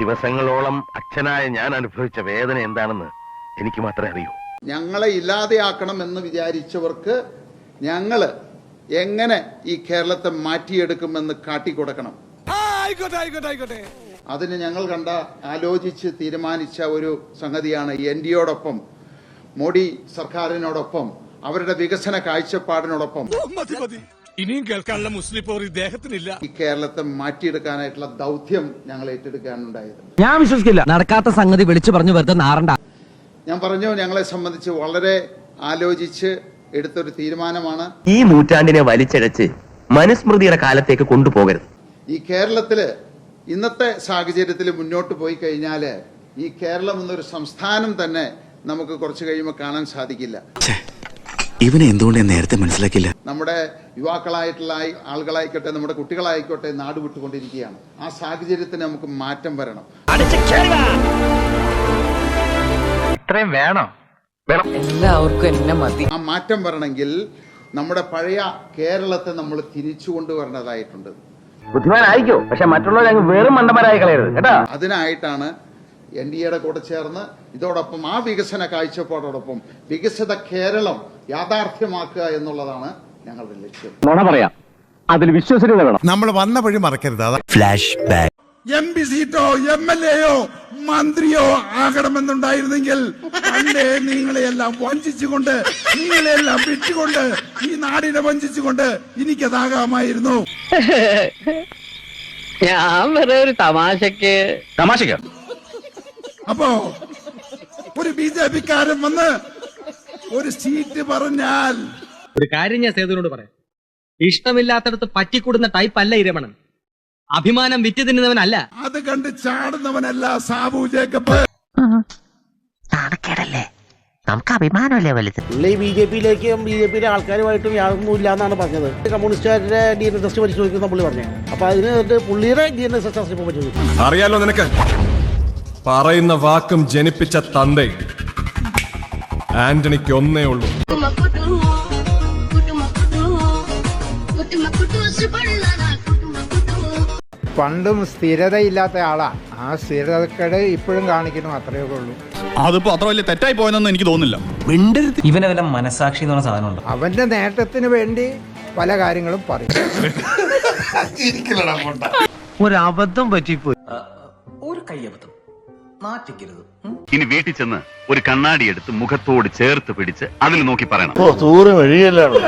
ദിവസങ്ങളോളം അച്ഛനായ ഞാൻ അനുഭവിച്ച വേദന എന്താണെന്ന് എനിക്ക് മാത്രമേ അറിയൂ. ഞങ്ങളെ ഇല്ലാതെയാക്കണം എന്ന് വിചാരിച്ചവർക്ക് ഞങ്ങള് എങ്ങനെ ഈ കേരളത്തെ മാറ്റിയെടുക്കുമെന്ന് കാട്ടിക്കൊടുക്കണം. അതിന് ഞങ്ങൾ ആലോചിച്ച് തീരുമാനിച്ച ഒരു സംഗതിയാണ് എൻഡിയോടൊപ്പം, മോഡി സർക്കാരിനോടൊപ്പം, അവരുടെ വികസന കാഴ്ചപ്പാടിനോടൊപ്പം ഇനിയും കേൾക്കാനുള്ള മുസ്ലിം പോർ ഇദ്ദേഹത്തിനില്ല. ഈ കേരളത്തെ മാറ്റിയെടുക്കാനായിട്ടുള്ള ദൗത്യം ഞങ്ങൾ ഏറ്റെടുക്കാനുണ്ടായത്. ഞാൻ വിശ്വസിക്കില്ല. നടക്കാത്ത സംഗതി വിളിച്ചു പറഞ്ഞു വെറുതെ നാറണ്ട. ഞാൻ പറഞ്ഞു, ഞങ്ങളെ സംബന്ധിച്ച് വളരെ ആലോചിച്ച് എടുത്തൊരു തീരുമാനമാണ്. ഈ നൂറ്റാണ്ടിനെ വലിച്ചഴച്ച് മനുസ്മൃതിയുടെ കാലത്തേക്ക് കൊണ്ടുപോകരുത്. ഈ കേരളത്തില് ഇന്നത്തെ സാഹചര്യത്തിൽ മുന്നോട്ട് പോയി കഴിഞ്ഞാൽ ഈ കേരളം എന്നൊരു സംസ്ഥാനം തന്നെ നമുക്ക് കുറച്ച് കഴിയുമ്പോൾ കാണാൻ സാധിക്കില്ല. ഇവനെ എന്തുകൊണ്ട് നേരത്തെ മനസ്സിലാക്കില്ല? നമ്മുടെ യുവാക്കളായിട്ടുള്ള ആളുകളായിക്കോട്ടെ, നമ്മുടെ കുട്ടികളായിക്കോട്ടെ നാട് വിട്ടുകൊണ്ടിരിക്കുകയാണ്. ആ സാഹചര്യത്തിന് നമുക്ക് മാറ്റം വരണം. ഇത്രയും വേണം. എല്ലാവർക്കും എന്നെ മതി. ആ മാറ്റം വരണമെങ്കിൽ നമ്മുടെ പഴയ കേരളത്തെ നമ്മൾ തിരിച്ചു കൊണ്ടുവരേണ്ടതായിട്ടുണ്ട്. ബുദ്ധിമാനായിക്കോ, പക്ഷെ മറ്റുള്ളവരെ അങ്ങ് വെറും മണ്ടന്മാരായി കളയരുത് കേട്ടാ. അതിനായിട്ടാണ് എൻഡിഎയുടെ കൂടെ ചേർന്ന് ഇതോടൊപ്പം ആ വികസന കാഴ്ചപ്പാടോടൊപ്പം വികസിത കേരളം യാഥാർത്ഥ്യമാക്കുക എന്നുള്ളതാണ് ഞങ്ങളുടെ ലക്ഷ്യം. നുണ പറയാം, അതിൽ വിശ്വസനീയത വേണം. നമ്മൾ വന്ന വഴി മറക്കരുത്. Flash back. MP സീറ്റോ MLA-യോ മന്ത്രിയോ ആകണമെന്നുണ്ടായിരുന്നെങ്കിൽ അല്ലേ നിങ്ങളെയെല്ലാം വഞ്ചിച്ചുകൊണ്ട്, നിങ്ങളെല്ലാം വിറ്റുകൊണ്ട്, ഈ നാടിനെ വഞ്ചിച്ചുകൊണ്ട് എനിക്കതാകാമായിരുന്നു. ഞാൻ വെറുതെ ഒരു തമാശക്ക് അപ്പോ ഒരു BJP-ക്കാരൻ വന്ന് ഒരു സീറ്റ് പറഞ്ഞാൽ, ഒരു കാര്യം ഞാൻ സേതുവിനോട് പറയാം, ഇഷ്ടമില്ലാത്തടത്ത് പറ്റിക്കൂടുന്ന ടൈപ്പ് അല്ല ഇരമണൻ. അഭിമാനം വിറ്റ് തിന്നുന്നവനല്ല. അത് കണ്ട് ചാടുന്നവനല്ല സാബു ജേക്കബ്. നാണക്കേടല്ലേ, നമുക്ക് അഭിമാനമല്ലേ വലുത്. BJP-യിലേക്കും BJP-യിലെ ആൾക്കാരുമായിട്ടും യാതൊന്നുമില്ല എന്നാണ് പറഞ്ഞത്. കമ്മ്യൂണിസ്റ്റുകാരുടെ DNA ടെസ്റ്റ് പരിശോധിക്കുന്ന പുള്ളി പറഞ്ഞു. അപ്പൊ അതിന് പുള്ളിയുടെ DNA ടെസ്റ്റ് ഇപ്പൊ പരിശോധിക്കും. അറിയാലോ നിനക്ക്, പറയുന്ന വാക്കും ജനിപ്പിച്ച തന്തേ ആന്റണിക്ക് ഒന്നേ ഉള്ളൂ. പണ്ടും സ്ഥിരതയില്ലാത്ത ആളാ. ആ സ്ഥിരതക്കേട് ഇപ്പോഴും കാണിക്കണം, അത്രയേ ഉള്ളൂ. അതിപ്പോ അത്ര വലിയ തെറ്റായി പോയെന്നൊന്നും എനിക്ക് തോന്നുന്നില്ല. ഇവനെ വല്ല മനസാക്ഷി എന്ന് പറഞ്ഞ സാധനമുണ്ട്. അവന്റെ നേട്ടത്തിന് വേണ്ടി പല കാര്യങ്ങളും പറയും. ഒരു അബദ്ധം പറ്റിപ്പോയി. ഒരു കയ്യബദ്ധം നാറ്റിക്കരുത്. ഇനി വീട്ടിൽ ചെന്ന് ഒരു കണ്ണാടി എടുത്ത് മുഖത്തോട് ചേർത്ത് പിടിച്ച് അതിൽ നോക്കി പറയണം. തൂറ് വഴിയല്ലാണ്.